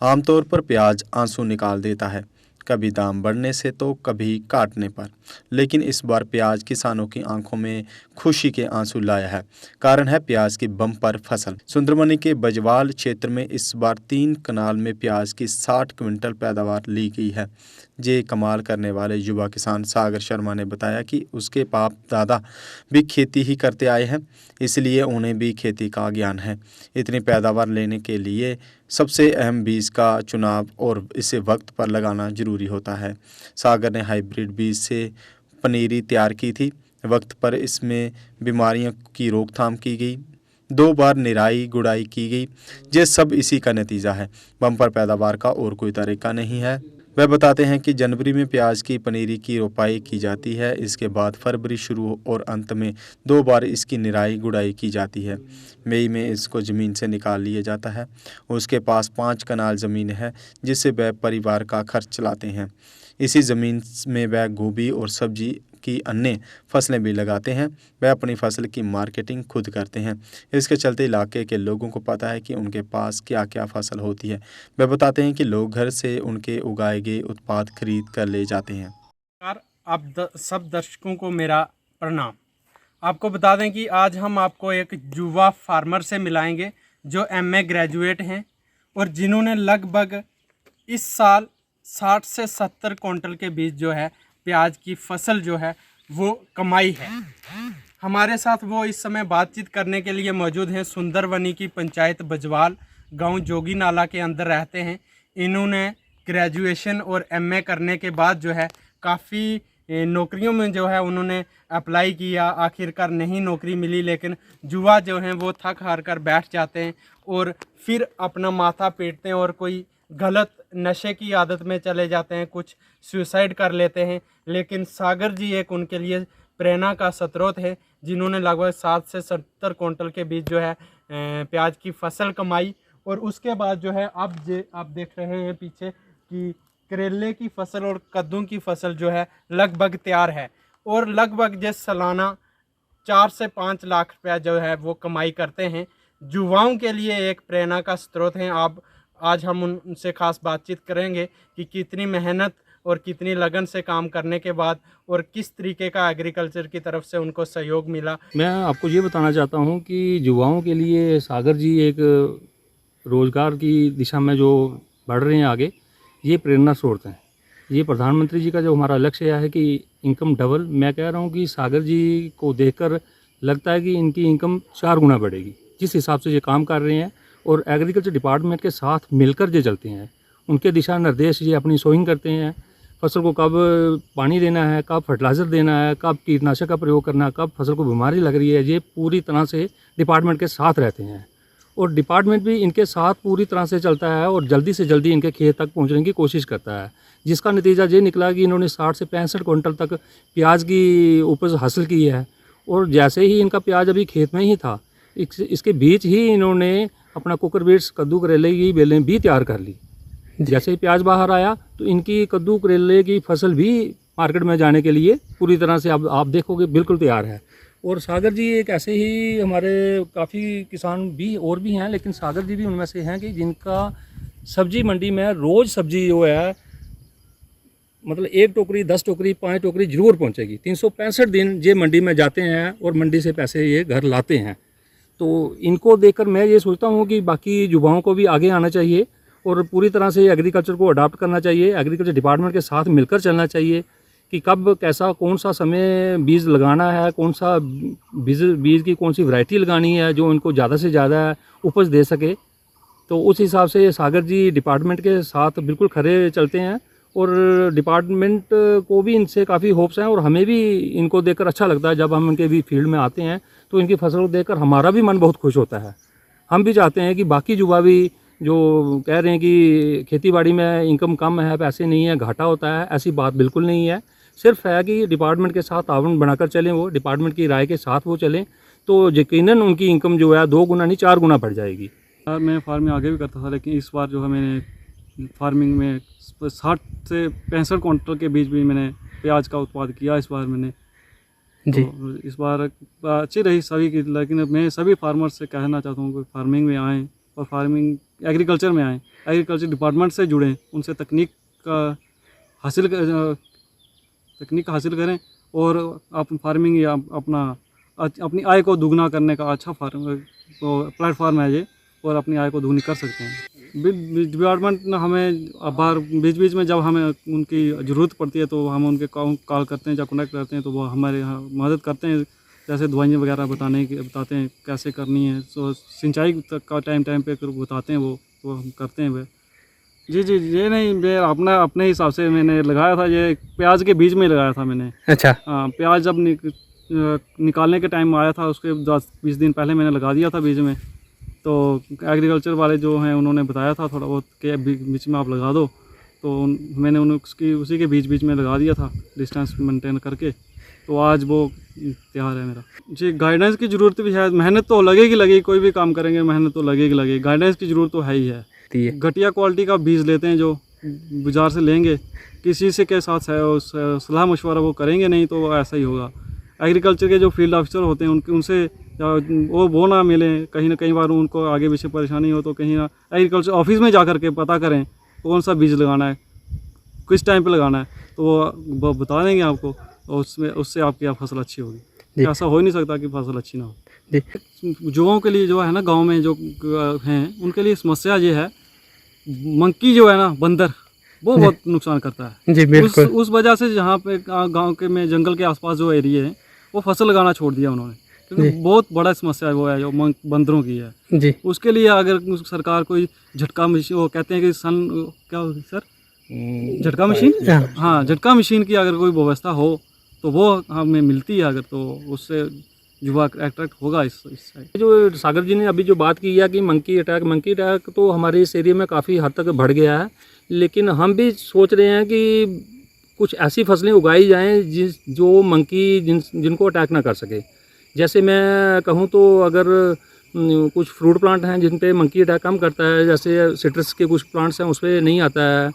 आमतौर पर प्याज आंसू निकाल देता है, कभी दाम बढ़ने से तो कभी काटने पर। लेकिन इस बार प्याज किसानों की आंखों में खुशी के आंसू लाया है। कारण है प्याज की बम्पर फसल। सुंदरबनी के बजवाल क्षेत्र में इस बार 3 कनाल में प्याज की 60 क्विंटल पैदावार ली गई है। ये कमाल करने वाले युवा किसान सागर शर्मा ने बताया कि उसके बाप दादा भी खेती ही करते आए हैं, इसलिए उन्हें भी खेती का ज्ञान है। इतनी पैदावार लेने के लिए सबसे अहम बीज का चुनाव और इसे वक्त पर लगाना जरूरी होता है। सागर ने हाइब्रिड बीज से पनीरी तैयार की थी। वक्त पर इसमें बीमारियों की रोकथाम की गई, 2 बार निराई गुड़ाई की गई। ये सब इसी का नतीजा है। बम्पर पैदावार का और कोई तरीका नहीं है। वह बताते हैं कि जनवरी में प्याज की पनीरी की रोपाई की जाती है। इसके बाद फरवरी शुरू और अंत में 2 बार इसकी निराई गुड़ाई की जाती है। मई में इसको ज़मीन से निकाल लिया जाता है। उसके पास 5 कनाल ज़मीन है जिससे वह परिवार का खर्च चलाते हैं। इसी ज़मीन में वह गोभी और सब्जी की अन्य फसलें भी लगाते हैं। वह अपनी फसल की मार्केटिंग खुद करते हैं। इसके चलते इलाके के लोगों को पता है कि उनके पास क्या क्या फसल होती है। वह बताते हैं कि लोग घर से उनके उगाए गए उत्पाद खरीद कर ले जाते हैं। आप सब दर्शकों को मेरा प्रणाम। आपको बता दें कि आज हम आपको एक युवा फार्मर से मिलाएंगे जो एमए ग्रेजुएट हैं और जिन्होंने लगभग इस साल 60 से 70 क्विंटल के बीच जो है प्याज की फसल जो है वो कमाई है। हमारे साथ वो इस समय बातचीत करने के लिए मौजूद हैं। सुंदरबनी की पंचायत बजवाल गांव जोगी नाला के अंदर रहते हैं। इन्होंने ग्रेजुएशन और एमए करने के बाद जो है काफ़ी नौकरियों में जो है उन्होंने अप्लाई किया, आखिरकार नहीं नौकरी मिली। लेकिन युवा जो हैं वो थक हार कर बैठ जाते हैं और फिर अपना माथा पीटते हैं और कोई गलत नशे की आदत में चले जाते हैं, कुछ सुसाइड कर लेते हैं। लेकिन सागर जी एक उनके लिए प्रेरणा का स्रोत है, जिन्होंने लगभग 60 से 70 क्विंटल के बीच जो है प्याज की फसल कमाई। और उसके बाद जो है आप देख रहे हैं पीछे कि करेले की फसल और कद्दू की फसल जो है लगभग तैयार है और लगभग जो सालाना 4 से 5 लाख रुपया जो है वो कमाई करते हैं। युवाओं के लिए एक प्रेरणा का स्रोत हैं। आज हम उनसे खास बातचीत करेंगे कि कितनी मेहनत और कितनी लगन से काम करने के बाद और किस तरीके का एग्रीकल्चर की तरफ से उनको सहयोग मिला। मैं आपको ये बताना चाहता हूँ कि युवाओं के लिए सागर जी एक रोज़गार की दिशा में जो बढ़ रहे हैं आगे, ये प्रेरणा स्रोत हैं। ये प्रधानमंत्री जी का जो हमारा लक्ष्य है कि इनकम डबल, मैं कह रहा हूँ कि सागर जी को देखकर लगता है कि इनकी इनकम 4 गुना बढ़ेगी जिस हिसाब से ये काम कर रहे हैं। और एग्रीकल्चर डिपार्टमेंट के साथ मिलकर ये चलते हैं। उनके दिशा निर्देश ये अपनी सोइंग करते हैं, फसल को कब पानी देना है, कब फर्टिलाइज़र देना है, कब कीटनाशक का प्रयोग करना है, कब फसल को बीमारी लग रही है, ये पूरी तरह से डिपार्टमेंट के साथ रहते हैं। और डिपार्टमेंट भी इनके साथ पूरी तरह से चलता है और जल्दी से जल्दी इनके खेत तक पहुंचने की कोशिश करता है, जिसका नतीजा ये निकला कि इन्होंने 60 से 65 क्विंटल तक प्याज की उपज हासिल की है। और जैसे ही इनका प्याज अभी खेत में ही था, इसके बीच ही इन्होंने अपना कुकर बीट्स कद्दू करेले की बेलें भी तैयार कर ली। जैसे ही प्याज बाहर आया तो इनकी कद्दू करेले की फसल भी मार्केट में जाने के लिए पूरी तरह से अब आप देखोगे बिल्कुल तैयार है। और सागर जी एक ऐसे ही हमारे काफ़ी किसान भी और भी हैं, लेकिन सागर जी भी उनमें से हैं कि जिनका सब्जी मंडी में रोज़ सब्जी जो है मतलब 1 टोकरी 10 टोकरी 5 टोकरी ज़रूर पहुंचेगी। 365 दिन ये मंडी में जाते हैं और मंडी से पैसे ये घर लाते हैं। तो इनको देखकर मैं ये सोचता हूँ कि बाकी युवाओं को भी आगे आना चाहिए और पूरी तरह से एग्रीकल्चर को अडॉप्ट करना चाहिए। एग्रीकल्चर डिपार्टमेंट के साथ मिलकर चलना चाहिए कि कब कैसा कौन सा समय बीज लगाना है, कौन सा बीज की कौन सी वैरायटी लगानी है जो इनको ज़्यादा से ज़्यादा उपज दे सके। तो उस हिसाब से सागर जी डिपार्टमेंट के साथ बिल्कुल खरे चलते हैं और डिपार्टमेंट को भी इनसे काफ़ी होप्स हैं और हमें भी इनको देखकर अच्छा लगता है। जब हम इनके भी फील्ड में आते हैं तो इनकी फसल को देखकर हमारा भी मन बहुत खुश होता है। हम भी चाहते हैं कि बाकी युवा भी जो कह रहे हैं कि खेतीबाड़ी में इनकम कम है, पैसे नहीं है, घाटा होता है, ऐसी बात बिल्कुल नहीं है। सिर्फ है कि डिपार्टमेंट के साथ ताउन बनाकर चलें, वो डिपार्टमेंट की राय के साथ वो चलें तो यकीनन उनकी इनकम जो है 2 गुना नहीं 4 गुना बढ़ जाएगी। मैं फार्मिंग आगे भी करता था, लेकिन इस बार जो है मैंने फार्मिंग में 60 से 65 क्विंटल के बीच भी मैंने प्याज का उत्पाद किया इस बार मैंने जी। तो इस बार अच्छी रही सभी की, लेकिन मैं सभी फार्मर से कहना चाहता हूँ कि फार्मिंग में आएँ, और फार्मिंग एग्रीकल्चर में आएँ, एग्रीकल्चर डिपार्टमेंट से जुड़ें, उनसे तकनीक हासिल करें और आप फार्मिंग या अपनी आय को दुगना करने का अच्छा प्लेटफॉर्म है ये, और अपनी आय को दुगनी कर सकते हैं। डिपार्टमेंट ने हमें बार बीच बीच में जब हमें उनकी ज़रूरत पड़ती है तो हम उनके कॉल करते हैं या कनेक्ट करते हैं, तो वो हमारे यहाँ मदद करते हैं, जैसे दवाइयाँ वगैरह बताते हैं कैसे करनी है, तो सिंचाई तक का टाइम पे बताते हैं, वो हम करते हैं वे। जी ये नहीं, मैं अपने हिसाब से मैंने लगाया था, ये प्याज के बीज में लगाया था मैंने। अच्छा। हाँ, प्याज जब निकालने के टाइम आया था उसके 10-20 दिन पहले मैंने लगा दिया था बीज में, तो एग्रीकल्चर वाले जो हैं उन्होंने बताया था थोड़ा बहुत कि बीच में आप लगा दो, तो मैंने उसी के बीच में लगा दिया था डिस्टेंस मेंटेन करके, तो आज वो तैयार है मेरा। जी गाइडेंस की ज़रूरत भी है, मेहनत तो लगेगी, कोई भी काम करेंगे मेहनत तो लगेगी, गाइडेंस की ज़रूरत तो है ही है। घटिया क्वालिटी का बीज लेते हैं जो बाज़ार से लेंगे, किसी से के साथ सलाह मशवरा वो करेंगे नहीं तो ऐसा ही होगा। एग्रीकल्चर के जो फील्ड ऑफिसर होते हैं उनसे वो ना मिलें, कहीं ना कहीं बार उनको आगे पीछे परेशानी हो तो कहीं ना एग्रीकल्चर ऑफिस में जा कर के पता करें कौन सा बीज लगाना है, किस टाइम पे लगाना है, तो वो बता देंगे आपको, और उससे आपकी फसल अच्छी होगी। ऐसा हो ही नहीं सकता कि फसल अच्छी ना हो। युवाओं के लिए जो है ना, गांव में जो हैं उनके लिए समस्या ये है, मंकी जो है ना, बंदर, वो बहुत नुकसान करता है। जी बिल्कुल। उस वजह से जहाँ पे गांव के में जंगल के आसपास जो एरिया है वो फसल लगाना छोड़ दिया उन्होंने, क्योंकि बहुत बड़ा समस्या वो है जो बंदरों की है। जी उसके लिए अगर सरकार कोई झटका मशीन, वो कहते हैं कि क्या होगी सर, झटका मशीन, हाँ झटका मशीन की अगर कोई व्यवस्था हो तो वो हमें मिलती है अगर, तो उससे युवा अट्रैक्ट होगा इस साइड। जो सागर जी ने अभी जो बात की है कि मंकी अटैक तो हमारे इस एरिया में काफ़ी हद तक बढ़ गया है, लेकिन हम भी सोच रहे हैं कि कुछ ऐसी फसलें उगाई जाएं जो मंकी जिनको अटैक ना कर सके। जैसे मैं कहूँ तो अगर कुछ फ्रूट प्लांट हैं जिन पे मंकी अटैक कम करता है, जैसे सिट्रस के कुछ प्लांट्स हैं उस पर नहीं आता है।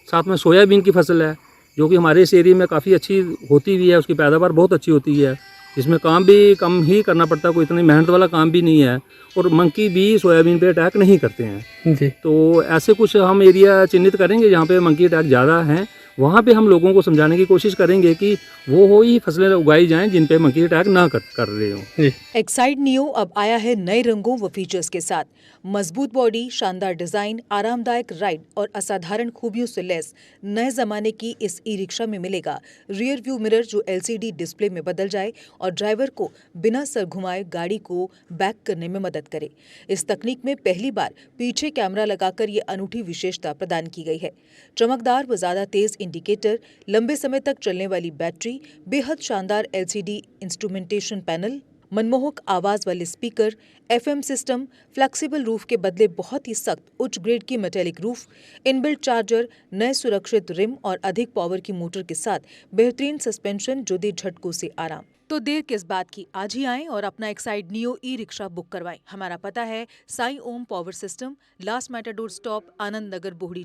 साथ में सोयाबीन की फसल है जो कि हमारे इस एरिया में काफ़ी अच्छी होती भी है, उसकी पैदावार बहुत अच्छी होती है, इसमें काम भी कम ही करना पड़ता है, कोई इतनी मेहनत वाला काम भी नहीं है, और मंकी भी सोयाबीन पे अटैक नहीं करते हैं। जी तो ऐसे कुछ हम एरिया चिन्हित करेंगे जहाँ पे मंकी अटैक ज़्यादा हैं, वहाँ पे हम लोगों को समझाने की कोशिश करेंगे कि वो ही फसलें उगाई जाएं जिन पे मंकी अटैक ना कर रहे हों। एक्साइड नियो अब आया है नए रंगों व फीचर्स के साथ। मजबूत बॉडी, शानदार डिजाइन, आरामदायक राइड और असाधारण खूबियों से लैस नए जमाने की इस ई रिक्शा में मिलेगा रियर व्यू मिरर जो LCD डिस्प्ले में बदल जाए और ड्राइवर को बिना सर घुमाए गाड़ी को बैक करने में मदद करे। इस तकनीक में पहली बार पीछे कैमरा लगाकर ये अनूठी विशेषता प्रदान की गई है। चमकदार व ज्यादा तेज इंडिकेटर, लंबे समय तक चलने वाली बैटरी, बेहद शानदार LCD इंस्ट्रूमेंटेशन पैनल, मनमोहक आवाज वाले speaker, FM system, flexible roof के बदले बहुत ही सख्त उच्च ग्रेड की मेटेलिक रूफ, इनबिल्ट चार्जर, नए सुरक्षित रिम और अधिक पावर की मोटर के साथ बेहतरीन सस्पेंशन जो दे झटकों से आराम। तो देर किस बात की, आज ही आएं और अपना Exide Neo E rickshaw book करवाएं। हमारा पता है Sai Om power system, last matador stop, Anand Nagar, Bohri,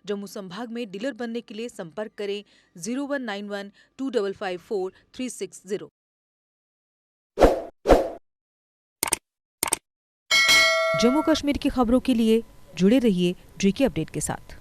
Jammu संभाग में। डीलर बनने के लिए संपर्क करें 0191 2554 360। जम्मू कश्मीर की खबरों के लिए जुड़े रहिए GK अपडेट के साथ।